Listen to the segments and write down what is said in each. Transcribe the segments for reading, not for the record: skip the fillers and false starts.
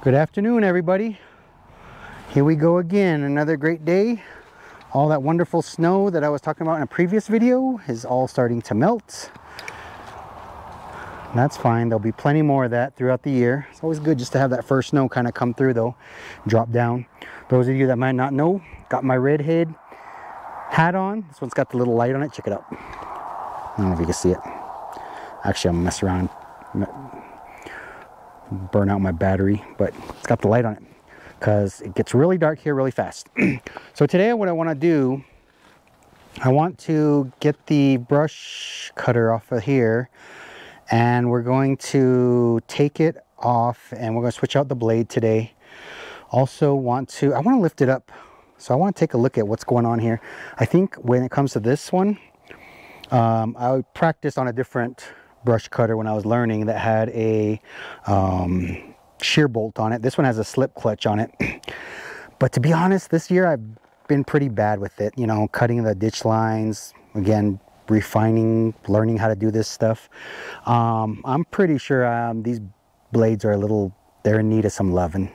Good afternoon, everybody. Here we go again, another great day. All that wonderful snow that I was talking about in a previous video is all starting to melt. That's fine, there'll be plenty more of that throughout the year. It's always good just to have that first snow kind of come through though, drop down. Those of you that might not know, got my Redhead hat on. This one's got the little light on it, check it out. I don't know if you can see it. Actually, I'm gonna mess around, burn out my battery, but it's got the light on it because it gets really dark here really fast. So today what I want to do, I want to get the brush cutter off of here, and we're going to take it off and we're going to switch out the blade today. Also I want to lift it up, so I want to take a look at what's going on here. I think when it comes to this one, I practiced on a different brush cutter when I was learning that had a shear bolt on it. This one has a slip clutch on it. But to be honest, this year I've been pretty bad with it, you know, cutting the ditch lines, again, refining, learning how to do this stuff. I'm pretty sure these blades are they're in need of some loving,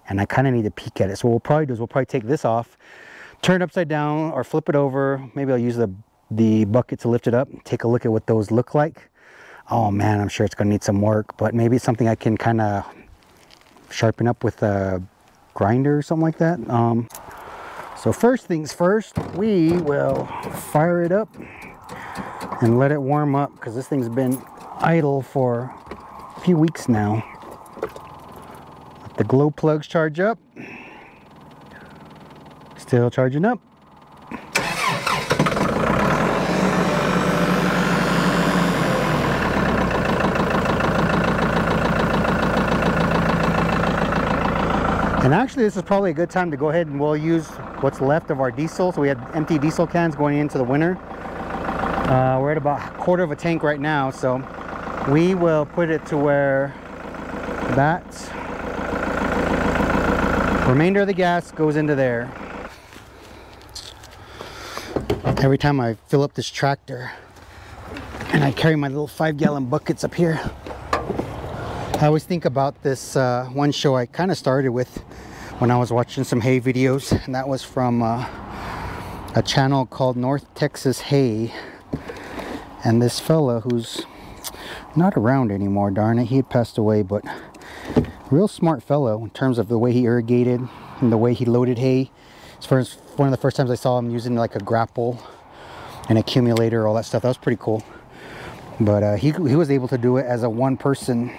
and I kind of need to peek at it. So what we'll probably do is we'll probably take this off, turn it upside down or flip it over. Maybe I'll use the bucket to lift it up, take a look at what those look like. Oh man, I'm sure it's gonna need some work, but maybe it's something I can kind of sharpen up with a grinder or something like that. So first things first, we will fire it up and let it warm up, because this thing's been idle for a few weeks now. Let the glow plugs charge up. Still charging up. And actually this is probably a good time to go ahead and we'll use what's left of our diesel. So we had empty diesel cans going into the winter. We're at about a quarter of a tank right now, so we will put it to where that remainder of the gas goes into there. Every time I fill up this tractor and I carry my little 5-gallon buckets up here, I always think about this one show I kind of started with when I was watching some hay videos, and that was from a channel called North Texas Hay. And this fella, who's not around anymore, darn it, he had passed away, but real smart fellow in terms of the way he irrigated and the way he loaded hay. As far as one of the first times I saw him using like a grapple, an accumulator, all that stuff, that was pretty cool. But he was able to do it as a one-person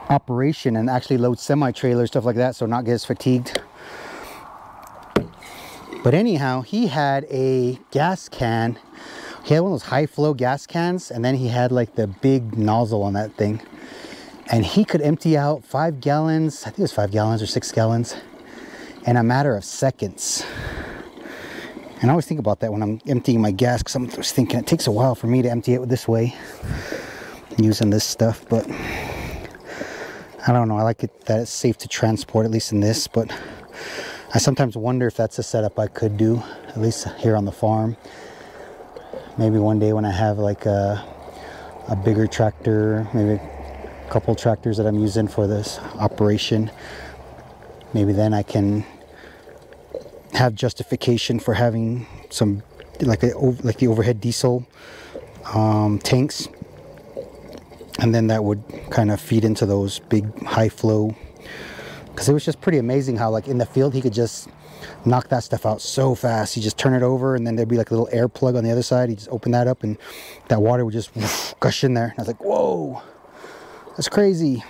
operation and actually load semi-trailers, stuff like that, so not get as fatigued. But anyhow, he had a gas can. He had one of those high flow gas cans, and then he had like the big nozzle on that thing, and he could empty out 5 gallons, I think it was 5 gallons or 6 gallons in a matter of seconds. And I always think about that when I'm emptying my gas, because I'm just thinking it takes a while for me to empty it this way using this stuff. But I don't know, I like it that it's safe to transport, at least in this. But I sometimes wonder if that's a setup I could do, at least here on the farm. Maybe one day when I have like a bigger tractor, maybe a couple tractors that I'm using for this operation, maybe then I can have justification for having some like the overhead diesel tanks, and then that would kind of feed into those big high flow, because it was just pretty amazing how like in the field he could just knock that stuff out so fast. You just turn it over and then there'd be like a little air plug on the other side. You just open that up and that water would just gush in there. And I was like, whoa, that's crazy.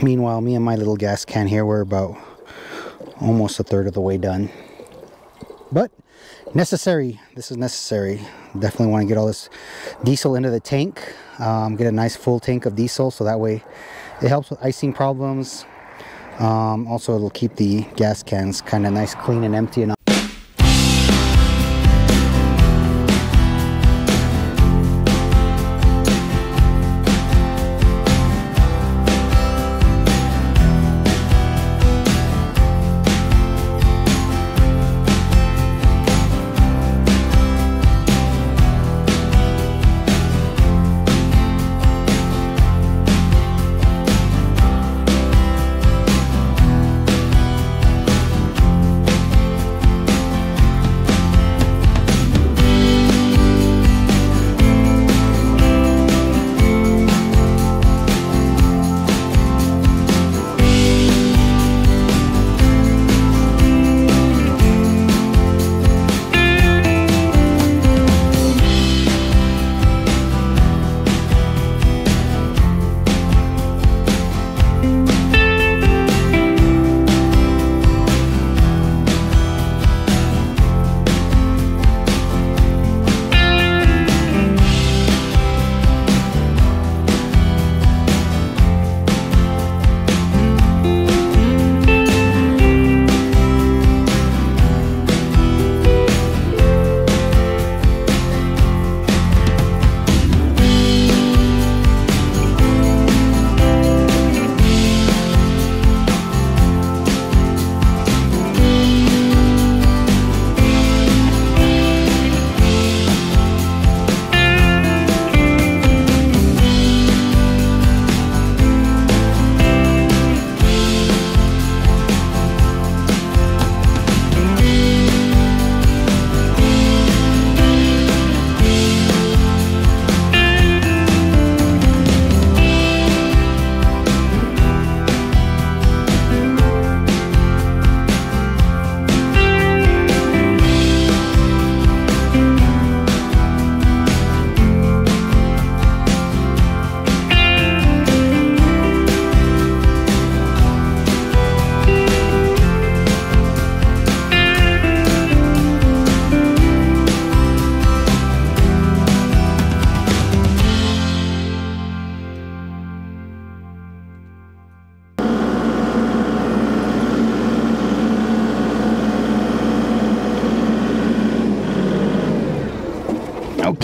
Meanwhile, me and my little gas can here, we're about almost a third of the way done. But necessary, this is necessary. Definitely want to get all this diesel into the tank, get a nice full tank of diesel, so that way it helps with icing problems. Also it'll keep the gas cans kind of nice, clean and empty and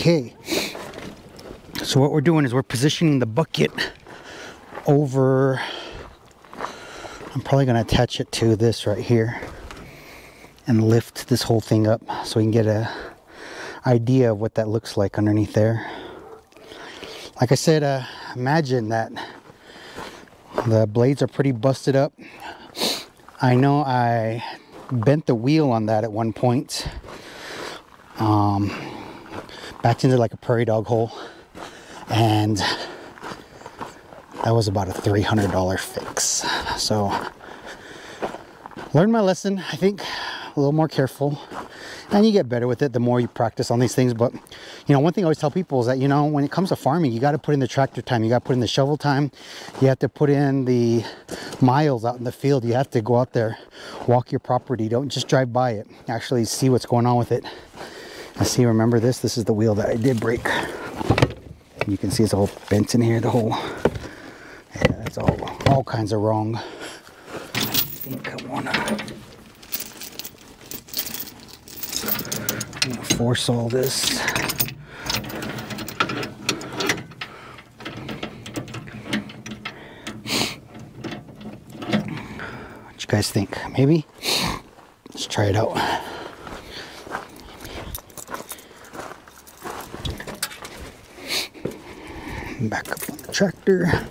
Okay, so what we're doing is we're positioning the bucket over, I'm probably going to attach it to this right here and lift this whole thing up so we can get a idea of what that looks like underneath there. Like I said, imagine that the blades are pretty busted up. I know I bent the wheel on that at one point, backed into like a prairie dog hole, and that was about a $300 fix. So learned my lesson. I think a little more careful, and you get better with it the more you practice on these things. But you know, one thing I always tell people is that, you know, when it comes to farming, you got to put in the tractor time, you got to put in the shovel time, you have to put in the miles out in the field. You have to go out there, walk your property. Don't just drive by it, actually see what's going on with it. I see, remember this is the wheel that I did break. You can see it's all bent in here, the whole, yeah, it's all kinds of wrong. I think I'm gonna force all this. What you guys think? Maybe? Let's try it out. Back up on the tractor.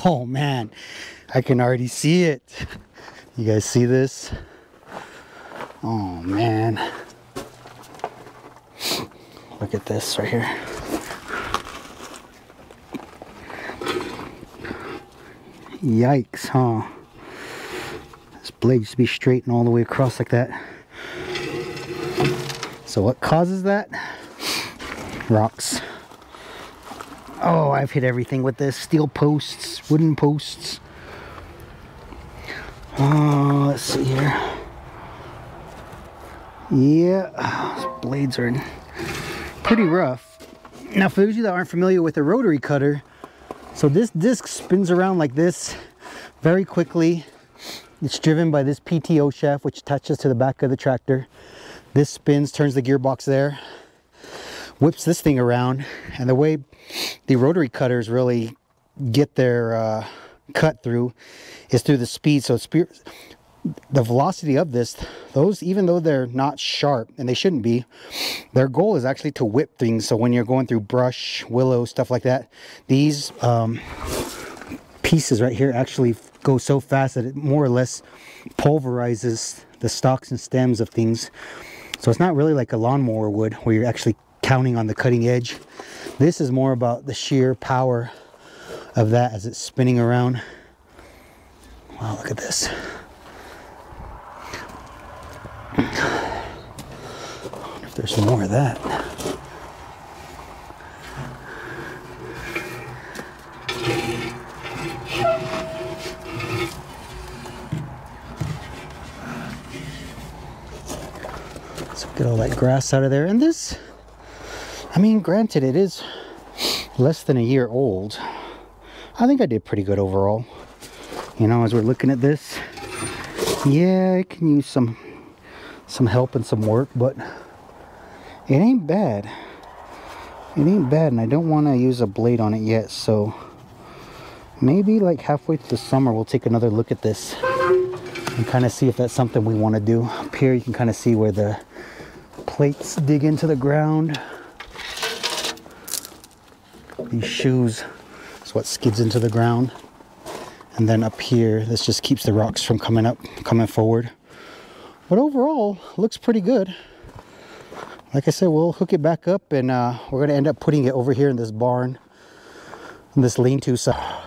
Oh man, I can already see it. You guys see this? Oh man. Look at this right here. Yikes, huh? This blade used to be straight and all the way across like that. So what causes that? Rocks. Oh, I've hit everything with this. Steel posts, wooden posts. Oh, let's see here. Yeah, these blades are pretty rough. Now, for those of you that aren't familiar with a rotary cutter, so this disc spins around like this very quickly. It's driven by this PTO shaft, which attaches to the back of the tractor. This spins, turns the gearbox there, whips this thing around, and the way the rotary cutters really get their cut through is through the speed. So the velocity of this, those, even though they're not sharp, and they shouldn't be, their goal is actually to whip things. So when you're going through brush, willow, stuff like that, these pieces right here actually go so fast that it more or less pulverizes the stalks and stems of things. So it's not really like a lawnmower would, where you're actually counting on the cutting edge. This is more about the sheer power of that as it's spinning around. Wow, look at this. I wonder if there's more of that. Let's get all that grass out of there. And this, I mean, granted, it is less than a year old. I think I did pretty good overall. You know, as we're looking at this, yeah, it can use some help and some work, but it ain't bad. It ain't bad, and I don't want to use a blade on it yet, so maybe like halfway through the summer we'll take another look at this and kind of see if that's something we want to do. Up here you can kind of see where the plates dig into the ground. These shoes is what skids into the ground. And then up here, this just keeps the rocks from coming forward. But overall, looks pretty good. Like I said, we'll hook it back up, and we're gonna end up putting it over here in this barn, in this lean-to side.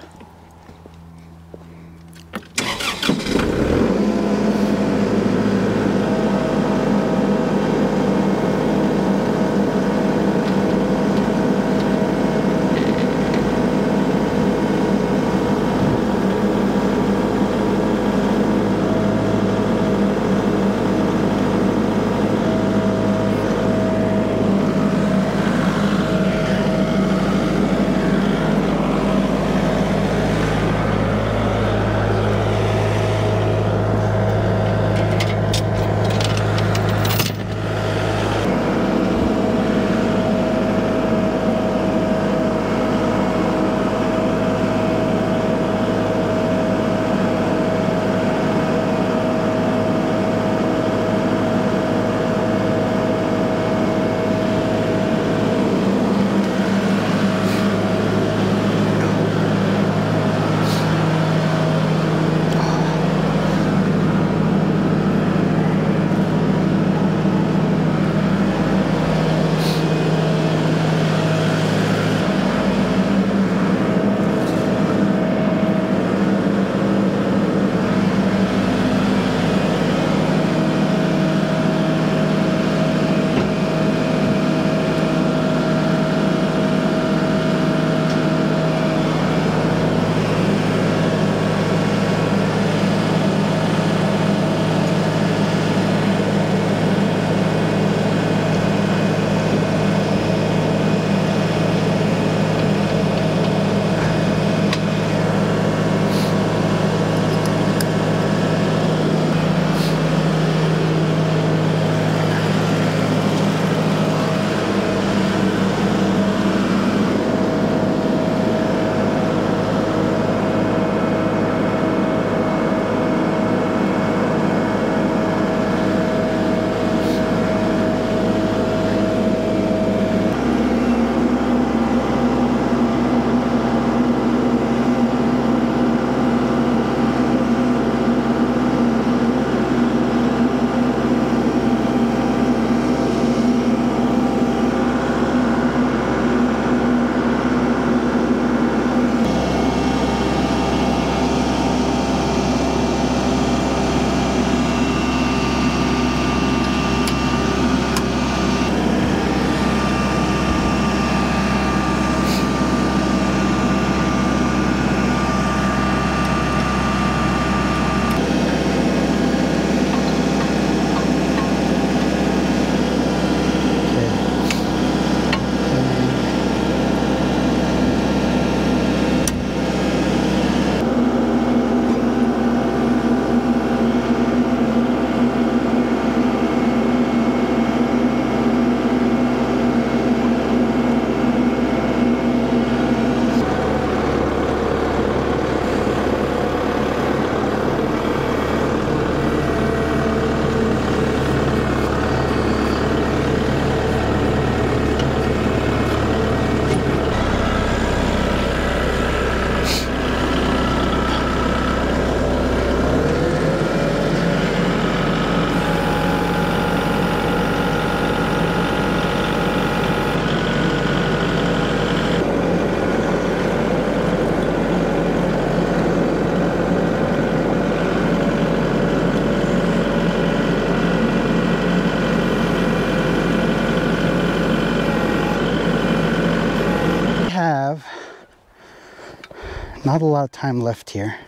not a lot of time left here.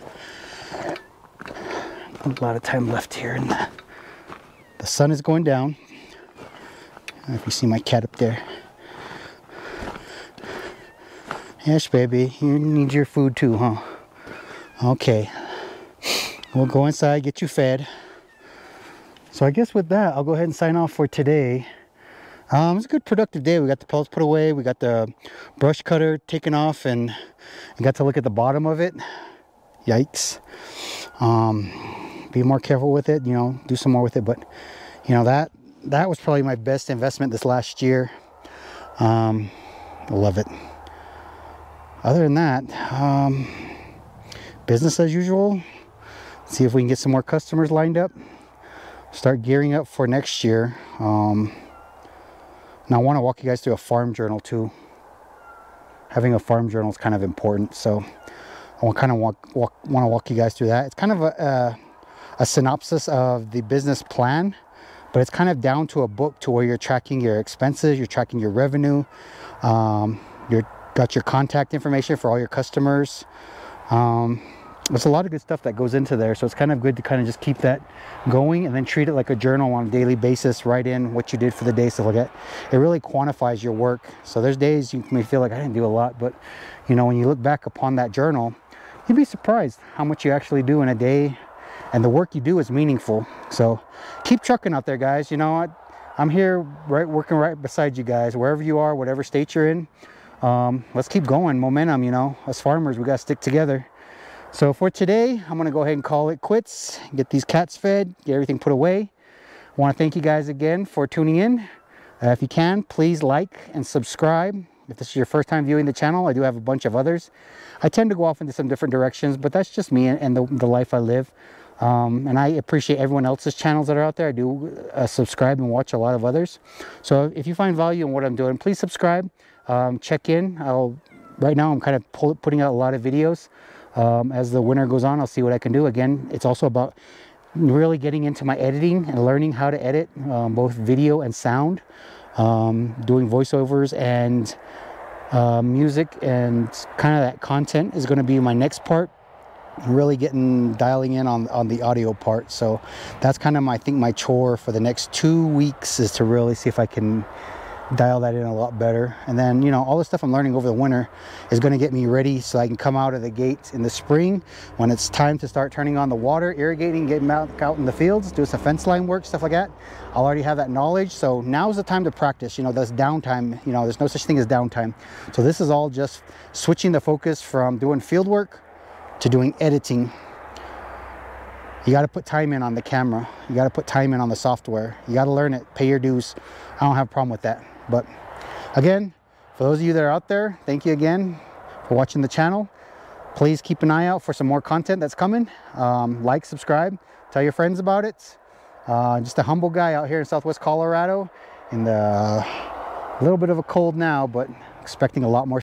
Not a lot of time left here, and the sun is going down. I don't know if you see my cat up there. Yes, baby, you need your food too, huh? Okay, we'll go inside, get you fed. So I guess with that, I'll go ahead and sign off for today. It was a good productive day. We got the pellets put away, we got the brush cutter taken off, and I got to look at the bottom of it. Yikes. Be more careful with it, you know, do some more with it. But you know, that was probably my best investment this last year. I love it. Other than that, business as usual. See if we can get some more customers lined up. Start gearing up for next year. Now I want to walk you guys through a farm journal too. Having a farm journal is kind of important, so I want to walk you guys through that. It's kind of a synopsis of the business plan, but it's kind of down to a book to where you're tracking your expenses, you're tracking your revenue, you're got your contact information for all your customers. There's a lot of good stuff that goes into there, so it's kind of good to kind of just keep that going and then treat it like a journal on a daily basis. Write in what you did for the day, stuff like that. It really quantifies your work. So there's days you may feel like I didn't do a lot, but you know, when you look back upon that journal, you'd be surprised how much you actually do in a day, and the work you do is meaningful. So keep trucking out there, guys. You know, I'm here working right beside you guys, wherever you are, whatever state you're in. Let's keep going. Momentum, you know, us farmers, we got to stick together. So for today, I'm going to go ahead and call it quits, get these cats fed, get everything put away. I want to thank you guys again for tuning in. If you can, please like and subscribe. If this is your first time viewing the channel, I do have a bunch of others. I tend to go off into some different directions, but that's just me and the life I live. And I appreciate everyone else's channels that are out there. I do subscribe and watch a lot of others. So if you find value in what I'm doing, please subscribe. Check in. Right now I'm kind of putting out a lot of videos. As the winter goes on, I'll see what I can do. Again, it's also about really getting into my editing and learning how to edit both video and sound, doing voiceovers and music, and kind of that content is going to be my next part. Really dialing in on the audio part. So that's kind of I think my chore for the next 2 weeks, is to really see if I can dial that in a lot better. And then, you know, all the stuff I'm learning over the winter is going to get me ready so I can come out of the gate in the spring when it's time to start turning on the water, irrigating, getting out in the fields, do some fence line work, stuff like that. I'll already have that knowledge. So now's the time to practice. You know, there's downtime. You know, there's no such thing as downtime. So this is all just switching the focus from doing field work to doing editing. You got to put time in on the camera. You got to put time in on the software. You got to learn it, pay your dues. I don't have a problem with that. But again, for those of you that are out there, thank you again for watching the channel. Please keep an eye out for some more content that's coming. Like, subscribe, tell your friends about it. Just a humble guy out here in Southwest Colorado, in the little bit of a cold now, but expecting a lot more